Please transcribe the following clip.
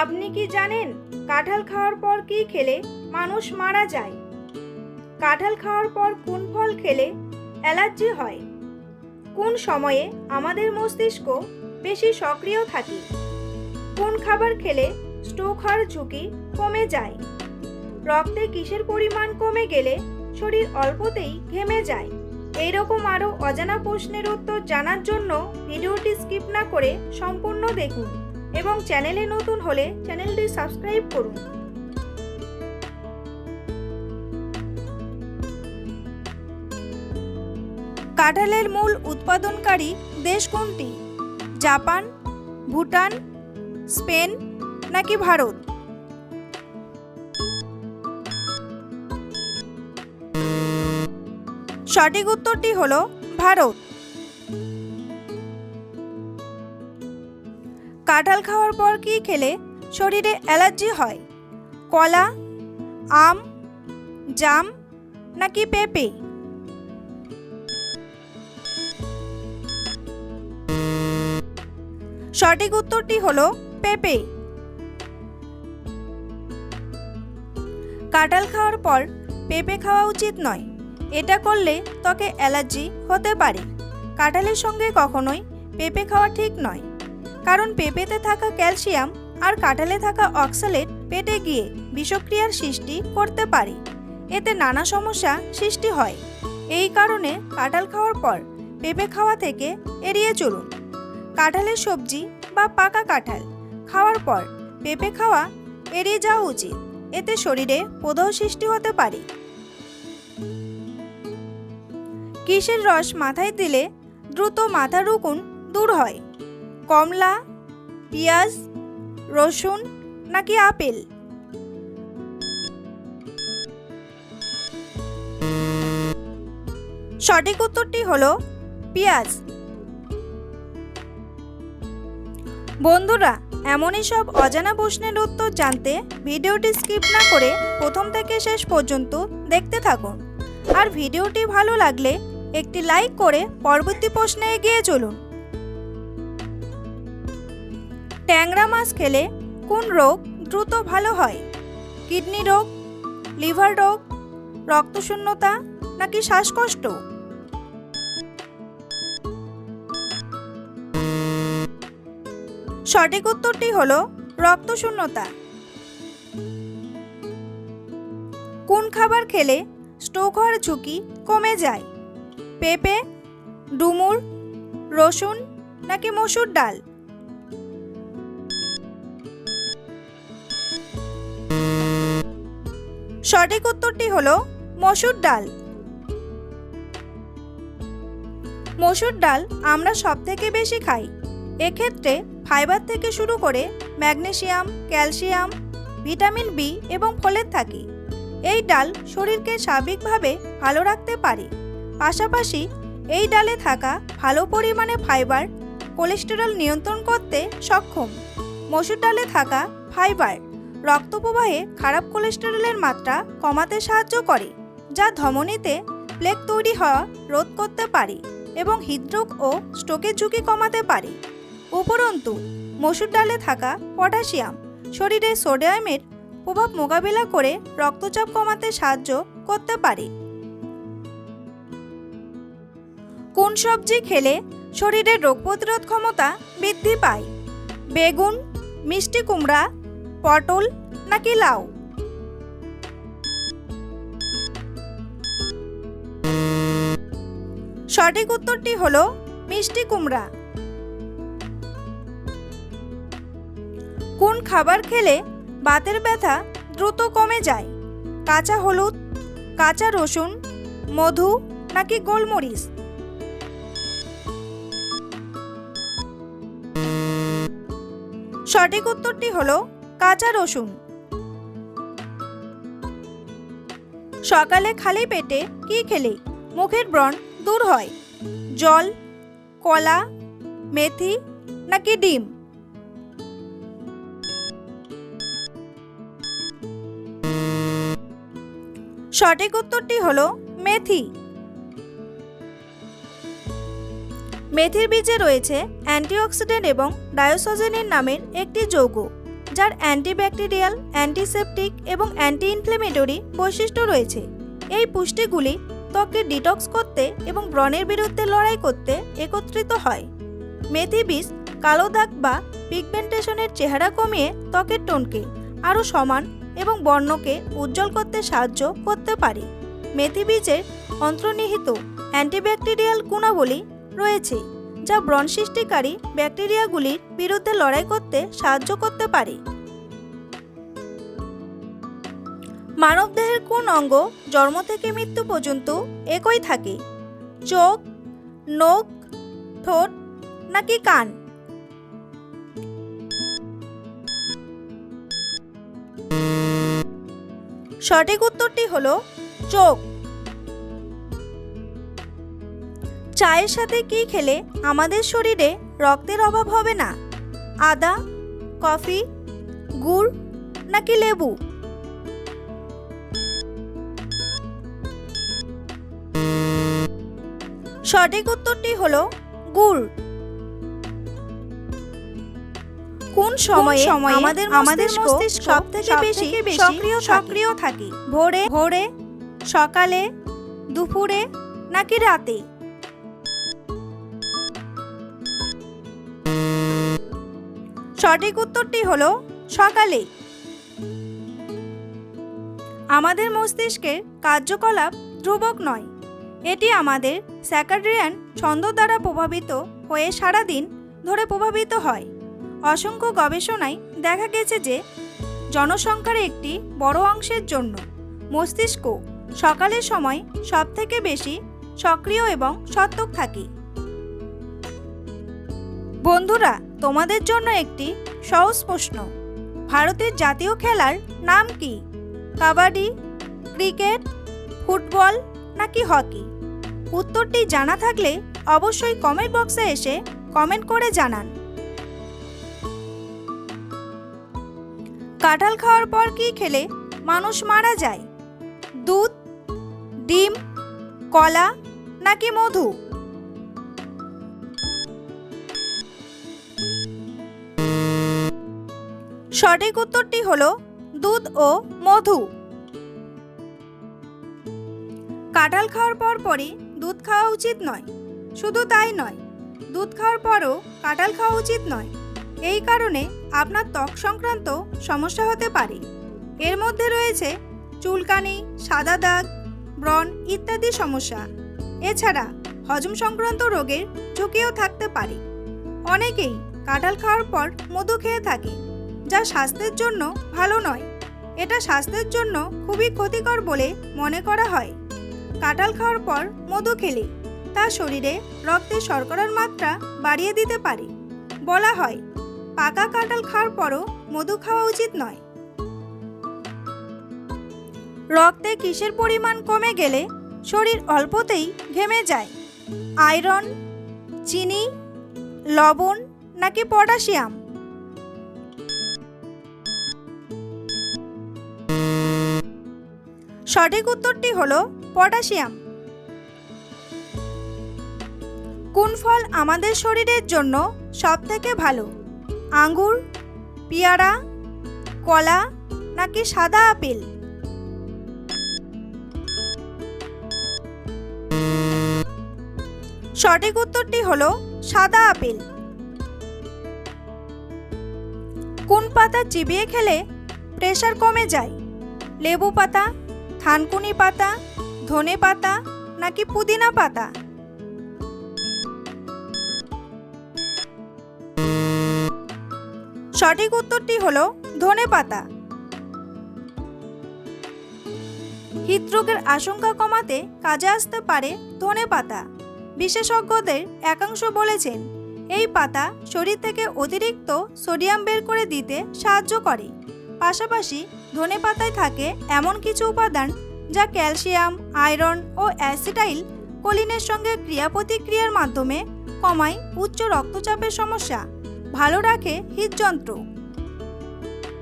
আপনি কি জানেন কাঁঠাল খাওয়ার পর কি খেলে মানুষ মারা যায়? কাঁঠাল খাওয়ার পর কোন ফল খেলে অ্যালার্জি হয়? কোন সময়ে আমাদের মস্তিষ্ক বেশি সক্রিয় থাকে? কোন খাবার খেলে স্ট্রোক হওয়ার ঝুঁকি কমে যায়? রক্তে কিসের পরিমাণ কমে গেলে শরীর অল্পতেই ঘেমে যায়? এইরকম আরও অজানা প্রশ্নের উত্তর জানার জন্য ভিডিওটি স্কিপ না করে সম্পূর্ণ দেখুন এবং চ্যানেলে নতুন হলে চ্যানেলটি সাবস্ক্রাইব করুন। কাঁঠালের মূল উৎপাদনকারী দেশ কোনটি? জাপান, ভুটান, স্পেন নাকি ভারত? সঠিক উত্তরটি হলো ভারত। কাঁঠাল খাওয়ার পর কি খেলে শরীরে অ্যালার্জি হয়? কলা, আম, জাম নাকি পেঁপে? সঠিক উত্তরটি হলো পেঁপে। কাঁঠাল খাওয়ার পর পেঁপে খাওয়া উচিত নয়। এটা করলে ত্বকে অ্যালার্জি হতে পারে। কাঁঠালের সঙ্গে কখনোই পেঁপে খাওয়া ঠিক নয়, কারণ পেঁপেতে থাকা ক্যালসিয়াম আর কাঁঠালে থাকা অক্সালেট পেটে গিয়ে বিষক্রিয়ার সৃষ্টি করতে পারে। এতে নানা সমস্যা সৃষ্টি হয়। এই কারণে কাঁঠাল খাওয়ার পর পেঁপে খাওয়া থেকে এড়িয়ে চলুন। কাঁঠালের সবজি বা পাকা কাঁঠাল খাওয়ার পর পেঁপে খাওয়া এড়িয়ে যাওয়া উচিত। এতে শরীরে প্রদাহ সৃষ্টি হতে পারে। কিসের রস মাথায় দিলে দ্রুত মাথার উকুন দূর হয়? কমলা, পেঁয়াজ, রসুন নাকি আপেল? সঠিক উত্তরটি হলো পেঁয়াজ। বন্ধুরা, এমনই সব অজানা প্রশ্নের উত্তর জানতে ভিডিওটি স্কিপ না করে প্রথম থেকে শেষ পর্যন্ত দেখতে থাকুন। আর ভিডিওটি ভালো লাগলে একটি লাইক করে পরবর্তী প্রশ্নে এগিয়ে চলুন। ট্যাংরা মাছ খেলে কোন রোগ দ্রুত ভালো হয়? কিডনি রোগ, লিভার রোগ, রক্তশূন্যতা নাকি শ্বাসকষ্ট? সঠিক উত্তরটি হলো রক্তশূন্যতা। কোন খাবার খেলে স্ট্রোক হওয়ার ঝুঁকি কমে যায়? পেঁপে, ডুমুর, রসুন নাকি মসুর ডাল? সঠিক উত্তরটি হলো মসুর ডাল। মসুর ডাল আমরা সবথেকে বেশি খাই। এক্ষেত্রে ফাইবার থেকে শুরু করে ম্যাগনেসিয়াম, ক্যালসিয়াম, ভিটামিন বি এবং ফোলেট থাকে। এই ডাল শরীরকে স্বাভাবিকভাবে ভালো রাখতে পারে। পাশাপাশি এই ডালে থাকা ভালো পরিমাণে ফাইবার কোলেস্টেরল নিয়ন্ত্রণ করতে সক্ষম। মসুর ডালে থাকা ফাইবার রক্ত প্রবাহে খারাপ কোলেস্টেরলের মাত্রা কমাতে সাহায্য করে, যা ধমনীতে প্লেক তৈরি হওয়া রোধ করতে পারে এবং হৃদরোগ ও স্ট্রোকের ঝুঁকি কমাতে পারে। উপরন্তু মসুর ডালে থাকা পটাশিয়াম শরীরে সোডিয়ামের প্রভাব মোকাবিলা করে রক্তচাপ কমাতে সাহায্য করতে পারে। কোন সবজি খেলে শরীরের রোগ প্রতিরোধ ক্ষমতা বৃদ্ধি পায়? বেগুন, মিষ্টি কুমড়া, পটল নাকি লাউ? সঠিক উত্তরটি হলো মিষ্টি কুমড়া। কোন খাবার খেলে বাতের ব্যথা দ্রুত কমে যায়? কাঁচা হলুদ, কাঁচা রসুন, মধু নাকি গোলমরিচ? সঠিক উত্তরটি হলো কাঁচা রসুন। সকালে খালি পেটে কি খেলে মুখের ব্রণ দূর হয়? জল, কলা, মেথি নাকি ডিম? সঠিক উত্তরটি হলো মেথি। মেথির বীজে রয়েছে অ্যান্টিঅক্সিডেন্ট এবং ডায়োসজেনিন নামের একটি যৌগ, যার অ্যান্টিব্যাকটেরিয়াল, অ্যান্টিসেপটিক এবং অ্যান্টি ইনফ্লেমেটরি বৈশিষ্ট্য রয়েছে। এই পুষ্টিগুলি ত্বককে ডিটক্স করতে এবং ব্রণের বিরুদ্ধে লড়াই করতে একত্রিত হয়। মেথি বীজ কালো দাগ বা পিগমেন্টেশনের চেহারা কমিয়ে ত্বকের টোনকে আরও সমান এবং বর্ণকে উজ্জ্বল করতে সাহায্য করতে পারে। মেথি বীজের অন্তর্নিহিত অ্যান্টিব্যাকটেরিয়াল গুণাবলী রয়েছে, যা ব্রণ সৃষ্টিকারী ব্যাকটেরিয়াগুলির বিরুদ্ধে লড়াই করতে সাহায্য করতে পারে। মানবদেহের কোন অঙ্গ জন্ম থেকে মৃত্যু পর্যন্ত একই থাকে? চোখ, নখ, ঠোঁট নাকি কান? সঠিক উত্তরটি হলো চোখ। চায়ের সাথে কি খেলে আমাদের শরীরে রক্তের অভাব হবে না? আদা, কফি, গুড় নাকি লেবু? সঠিক উত্তরটি হলো গুড়। কোন সময়ে আমাদের মস্তিষ্ক সবথেকে বেশি সক্রিয় থাকে? ভোরে, সকালে, দুপুরে নাকি রাতে? সঠিক উত্তরটি হলো সকালে। আমাদের মস্তিষ্কের কার্যকলাপ ধ্রুবক নয়, এটি আমাদের সার্কাডিয়ান ছন্দ দ্বারা প্রভাবিত হয়ে সারাদিন ধরে প্রভাবিত হয়। অসংখ্য গবেষণায় দেখা গেছে যে জনসংখ্যার একটি বড় অংশের জন্য মস্তিষ্ক সকালের সময় সবথেকে বেশি সক্রিয় এবং সতর্ক থাকে। বন্ধুরা, তোমাদের জন্য একটি সহজ প্রশ্ন। ভারতের জাতীয় খেলার নাম কি? কাবাডি, ক্রিকেট, ফুটবল নাকি হকি? উত্তরটি জানা থাকলে অবশ্যই কমেন্ট বক্সে এসে কমেন্ট করে জানান। কাঁঠাল খাওয়ার পর কি খেলে মানুষ মারা যায়? দুধ, ডিম, কলা নাকি মধু? সঠিক উত্তরটি হলো দুধ ও মধু। কাঁঠাল খাওয়ার পরই দুধ খাওয়া উচিত নয়। শুধু তাই নয়, দুধ খাওয়ার পরও কাঁঠাল খাওয়া উচিত নয়। এই কারণে আপনার ত্বক সংক্রান্ত সমস্যা হতে পারে। এর মধ্যে রয়েছে চুলকানি, সাদা দাগ, ব্রণ ইত্যাদি সমস্যা। এছাড়া হজম সংক্রান্ত রোগের ঝুঁকিও থাকতে পারে। অনেকেই কাঁঠাল খাওয়ার পর মধু খেয়ে থাকে, যা স্বাস্থ্যের জন্য ভালো নয়। এটা স্বাস্থ্যের জন্য খুবই ক্ষতিকর বলে মনে করা হয়। কাঁঠাল খাওয়ার পর মধু খেলে তা শরীরে রক্তে শর্করার মাত্রা বাড়িয়ে দিতে পারে। বলা হয় পাকা কাঁঠাল খাওয়ার পরও মধু খাওয়া উচিত নয়। রক্তে কিসের পরিমাণ কমে গেলে শরীর অল্পতেই ঘেমে যায়? আয়রন, চিনি, লবণ নাকি পটাশিয়াম? সঠিক উত্তরটি হলো পটাশিয়াম। কোন ফল আমাদের শরীরের জন্য সবথেকে ভালো? আঙ্গুর, পেয়ারা, কলা নাকি সাদা আপেল? সঠিক উত্তরটি হলো সাদা আপেল। কোন পাতা চিবিয়ে খেলে প্রেসার কমে যায়? লেবু পাতা, থানকুনি পাতা, ধনে পাতা নাকি পুদিনা পাতা? সঠিক উত্তরটি হলো ধনে পাতা। হৃদরোগের আশঙ্কা কমাতে কাজে আসতে পারে ধনে পাতা। বিশেষজ্ঞদের একাংশ বলেছেন এই পাতা শরীর থেকে অতিরিক্ত সোডিয়াম বের করে দিতে সাহায্য করে। পাশাপাশি ধনে পাতায় থাকে এমন কিছু উপাদান যা ক্যালসিয়াম, আয়রন ও অ্যাসিটাইল কোলিনের সঙ্গে ক্রিয়া প্রতিক্রিয়ার মাধ্যমে কমায় উচ্চ রক্তচাপের সমস্যা, ভালো রাখে হৃদযন্ত্র।